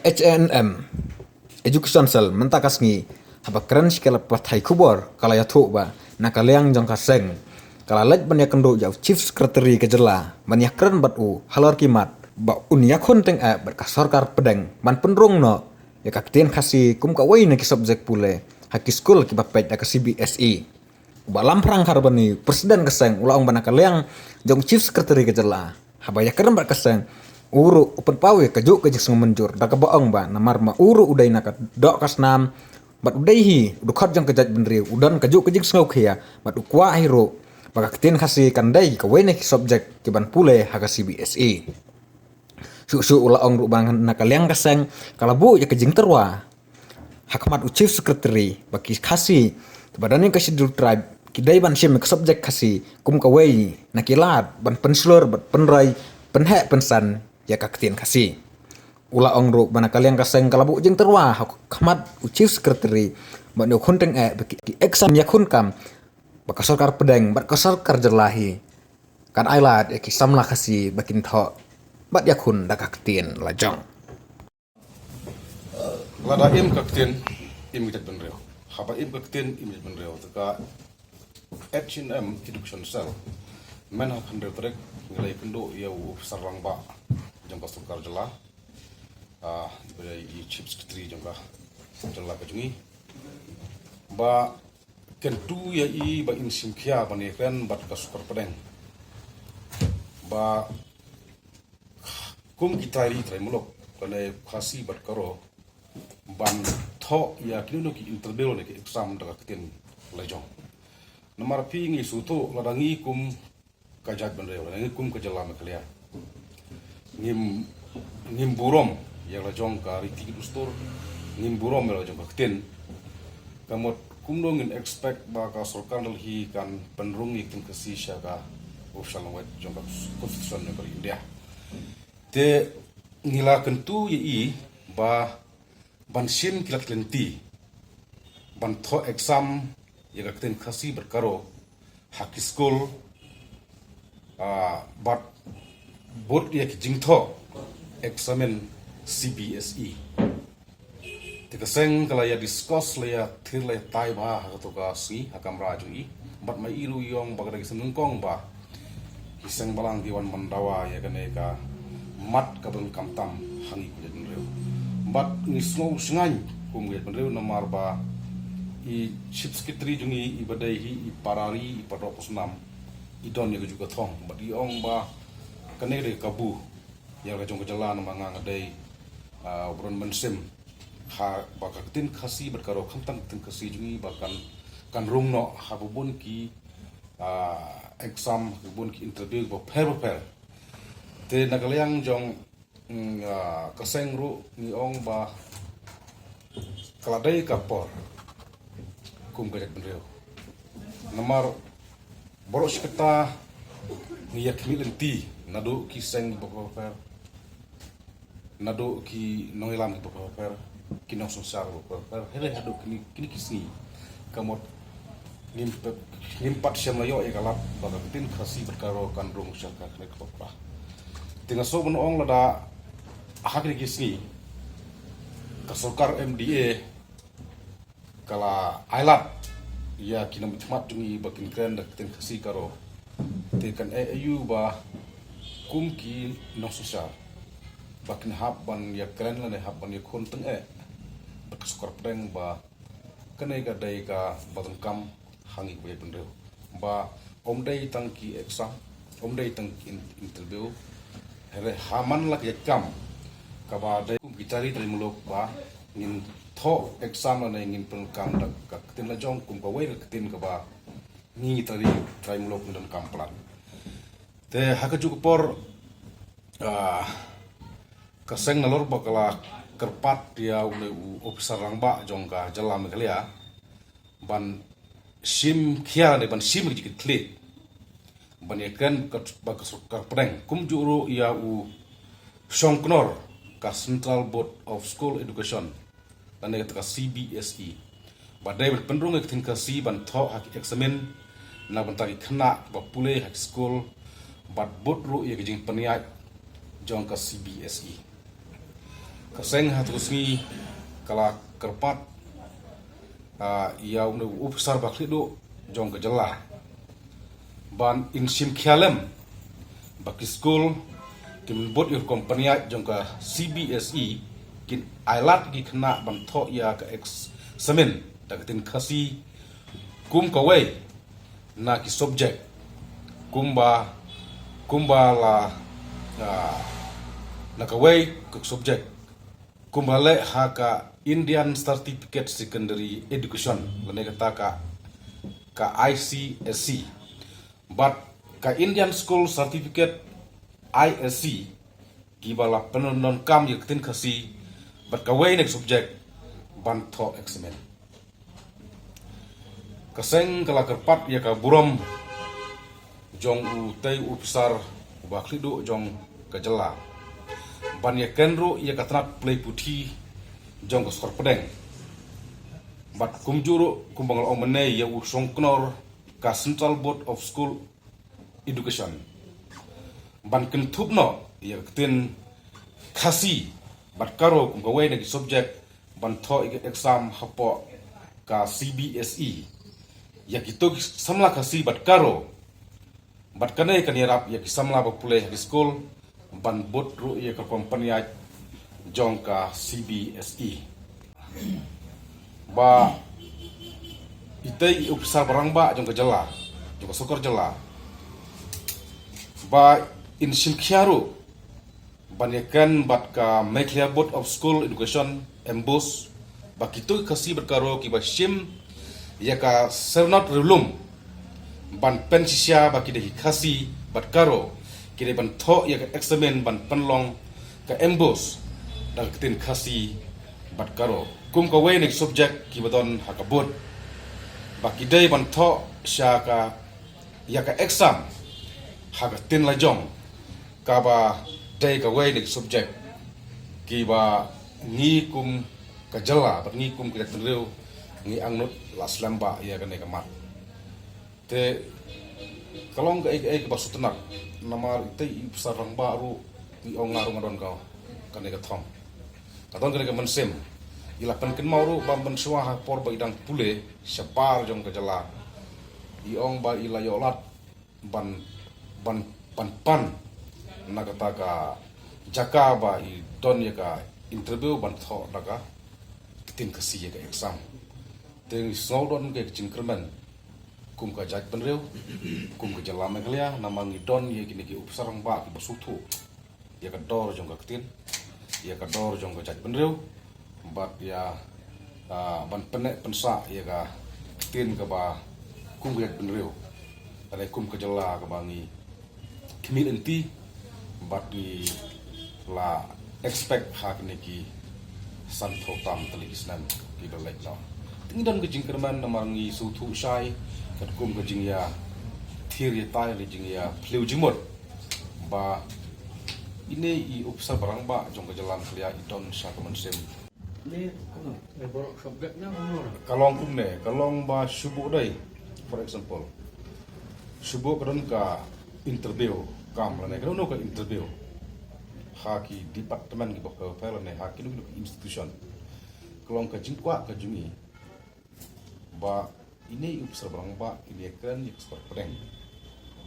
HNM Education Cell mentakas ngi haba keren sikala pathai kubor kala ya ba nakaliang jong kaseng kala lej ban yakendo jau chief secretary kejela ban yakren bat u halor kimat ba un yakon teng a bat kasarkar pedeng ban penrung no ya kakten khasi kum ka wai na ki subject pule haki school ki bapet ka CBSE ba lamprang karbani presiden kaseng ulang ban nakaliang jong chief secretary kejela haba yakren bat kaseng uru upen pawe kajuk kajik menjur da ka baong ba namar ma uru udai na ka dok kasnam bat udai hi dukhat jang kajat benri udan kajuk kajik sngau khia bat ukwa hiro baka ketin khasi kandai ka wene subject ki ban pule ha ka CBSE su ula ong ru bang na kaliang kaseng kalabu ya kajing terwa hakmat u chief secretary baki khasi badani ka schedule tribe kidai ban sim ka subject khasi kum ka wei na kilat ban penslur bat penrai penhe pensan ya kaktin kasi ula ong ru bana kaliang kaseng kalabu jeng terwa khmat u chief secretary ban yo khonteng ki exam ya khun kam baka sarkar pedeng bat ka sarkar jerlahi kan ailat ki samla kasi bakin tho bat ya khun da kaktin lajong lada im kaktin im jet benreo haba im kaktin im jet benreo taka H&M Education Cell men hakan trek nilai kendo ya sarang ba jangka sukar jela dari chief secretary jangka jela kajungi ba kentu ya ba insim kia banikan bat kasukar pedeng ba kum kitari trai mulok kale khasi bat karo ban tho ya kinu ki interview ne ki exam daga ketin lejong nomor pi ngi suto ladangi kum kajat benreo ladangi kum kajala maklia ngim burom ya lejong ka riti ustur ngim burom ya lejong ka ketin kamot kum dong in expect ba ka sorkan hi kan penrung ikin kasi sya ka official wet jong ka constitution ne bari India te ngila kentu yi ba ban sim kilat lenti ban tho exam ya ka ketin kasi berkaro haki school but bot ya ki jingtho examen CBSE tika seng kala ya discuss le ya thir le tai ba ha to ka si hakam raju i bat mai iru yong bagada ki kong ba kiseng balang diwan mandawa ya kane ka mat ka bang kamtam hangi ku jen reu bat ni snow sngan kum ge reu namar ba i chief secretary jungi i badai hi i parari i padok sunam i don ya juga thong bat i ong ba kane de kabu ya ka jong jalan manga ngadai obron mensim ha baka tin khasi berkaro khamtang tin khasi jungi bakan kan rungno habubun ki exam habubun ki interview bo per te nagaliang jong kaseng ru ni ong ba kaladai kapor kum gajak benreo namar boros kita ni yakmi lenti nado ki seng bo per nado ki noilam ki bo per kinong sosar bo per hele hado kini kisni kamot ngimpat siam layo ya kalap baga tin khasi berkaro kan rung syarka kene kopra tinga so ong lada hakri kisni kasokar MDA kala ailat ya kinam cemat jungi bakin kren dak tin khasi karo tekan AU ba kumki no sosar bakin hab ban ya kren la ne hab ban ya khonteng bakasukar pedeng ba kanai ka dai ka badangkam hangi ku benreu ba omdai tangki exam omdai tangki interview here haman lak yakam ka ba dai kum gitari dari mulok ba ngin tho exam na ngin penkam dak ka tin la jong kum ka wei ka tin ka ba ni tari trai mulok dan kamplan te hakaju por kaseng nalor bakala kerpat dia ule officer rangba jongka jalam kalia ban sim khia de ban sim jikit klik ban yakan bak sukar preng kum juru ia songknor ka Central Board of School Education dan ka CBSE badai penrung ek tin ka si ban tho hak examen na ban taki khna ba pule hak school bat bot ru ye jing paniat jongka CBSE Kaseng hatus ngi kala kerpat ia unu upsar bakli do jong ke jela ban insim khialem baki school kim bot your company jong ka CBSE kin ailat gi khna ban tho ya ka ex semen dagatin khasi kum ka wei na ki subject kumba la na ka wei ka subject kumbale haka Indian Certificate Secondary Education lene kata ka ICSC but ka Indian School Certificate ISC gibala penonon kam yaktin khasi but ka way next subject banto examen kaseng kala kerpat ya ka buram jong u tei u besar baklido jong ka jela ban ya kenro ya katrat play puthi jong ko skor pedeng bat kumjuru kumbangal omene ya u songknor ka Central Board of School Education ban kentupno ya ketin khasi bat karo kum gawai nagi subject ban tho exam hapo ka CBSE ya gitu samla khasi bat karo bat kanai kanirap ya kisamla ba puleh di school ban bot ru ya ka company jong ka CBSE ba itay upsar barang ba jong ka jela jong ka sokor jela ba in Silkhiaru banyakan bat ka Mekhlia Board of School Education embus ba kitu kasi berkaro ki ba shim ya ka sernot rulum ban pensisia ba ki de kasi bat karo kire ban tho ya ka examen ban penlong ka embus dan ketin kasi bat karo kum ka we next subject ki badon hakabut ba ki dei ban tho sha ka ya ka exam hagatin lajong ka ba dei ka we next subject ki ba ngi kum ka jela ba ngi kum ka tenreu ngi angnut las lamba ya ka ne ka mat te kalong ka ek ba sutenak namar itei sarang baru ni ong ngaru ngadon kau ka ne ka thong katon ka ne ka mensem ila pen ken mauru ba ben suah por ba idang pule separ jong ka jela i ong ba ila yolat ban pan na kata ka jaka ba i don ya ka interview ban tho daga tin kasi ya ka exam teng snowdon ke jingkerman kum ka jaj penreu kum ka jala meglia namang i don ya kini ki upsarang ba ki basutu ya ka dor jong ka tin ya ka dor jong ka jaj penreu bat ya ban penek pensa ya ka tin ka ba kum ka jaj penreu ale kum ka jala ka bangi kimil enti bat di la expect hak niki santo tam telikisnan ki belek no tingdan ke jingkerman namangi sutu sai kat kum ke jing ya thir ya tai le jing ya pleu jimot ba ini i upsa barang ba jong ke jalan klia idon sa teman sem Ni borok subjeknya ngono. kalong kum ne kalong ba subuh dai for example subuh kadon ka interview kam la ne kadon ka interview haki departemen ki bok file ne haki nu institution kalong ka jingkwa ka jungi ba ini upsar barang ba ini kan ekspor pedeng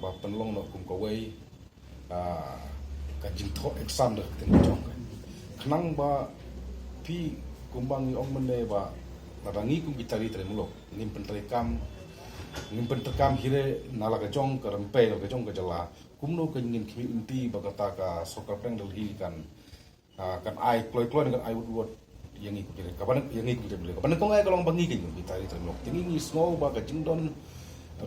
ba penlong no kum kawai ka jingtho exam de ten jong khnang ba pi kumbang ong mene ba ladangi kum bitari tre mulo nimpen terekam hire nala ka jong ka rempe ka jong ka jala kumno ka ngin kimi inti ba kata ka sokar pedeng del hi kan ai kloi dengan ai wood yang ikut kira kapan yang ikut beli kapan kau ngai kalau bangi kan kita itu terlok tinggi ni snow ba ka jingdon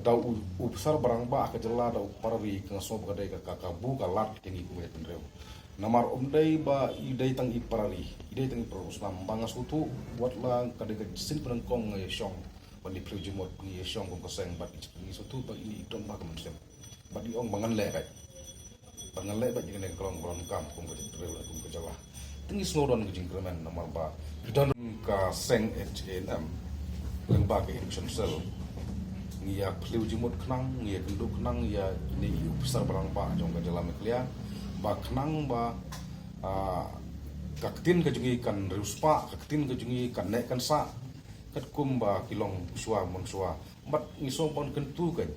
dau besar barang ba ka jela dau parwi ka so ba dai ka kabu ka lat yang ikut penreu namar dai ba idai tang iparali idai tang iparus nam bangas utu buat lang ka de sin penengkong ngai syong bani plujumot ni syong ko seng ba ni sutu ba ini don ba ka mensem ba di ong bangan le ba jadi kolong kam ko ka penreu ko jela tinggi snowdon ke jingkremen nomor ba dan ka seng HNM lembaga election cell ngia pleu jimut knang ngia genduk knang ya ini besar barang ba jong ka jalan klia ba knang ba kaktin kajungi kan ruspa kaktin kajungi kan nek kan sa kat kumba kilong suwa mon suwa mat ngisong pon kentu kan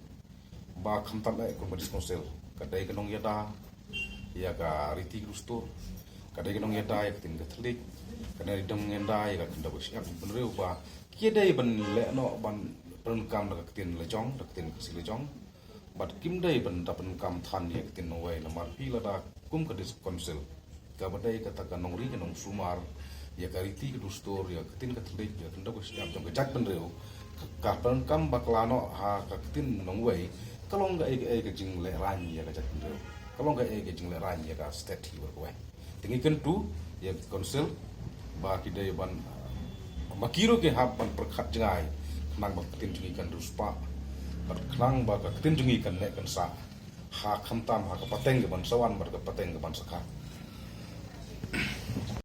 ba khamtam ai kumba diskonsel kadai kanong yada ya ka riti gustur kadai kanong yada ya katin katlik kadai dong yada ya ka kenda bosiap benreu ba kiedai ban le no ban penkam da katin lejong da katin lejong bat kim dai ban da penkam than ya katin no wai lamar pi lada kum ka diskonsel ka badai kata kanong ri kanong sumar ya ka riti gustur ya katin katlik ya kenda bosiap jong ka jak benreu ka penkam baklano ha ka katin nong wai kalong ga ai jing le ran ya ka jak benreu kalong ga ai jing le ran ya ka state hi wa tingi kentu ya konsel ba kidai ban makiro ke hab ban perkhat jangai nang ba tin jungi kan ruspa bar klang ba ka tin jungi kan ne kan sa ha khamtam ha ka pateng ke ban sawan bar ka pateng ke ban sakha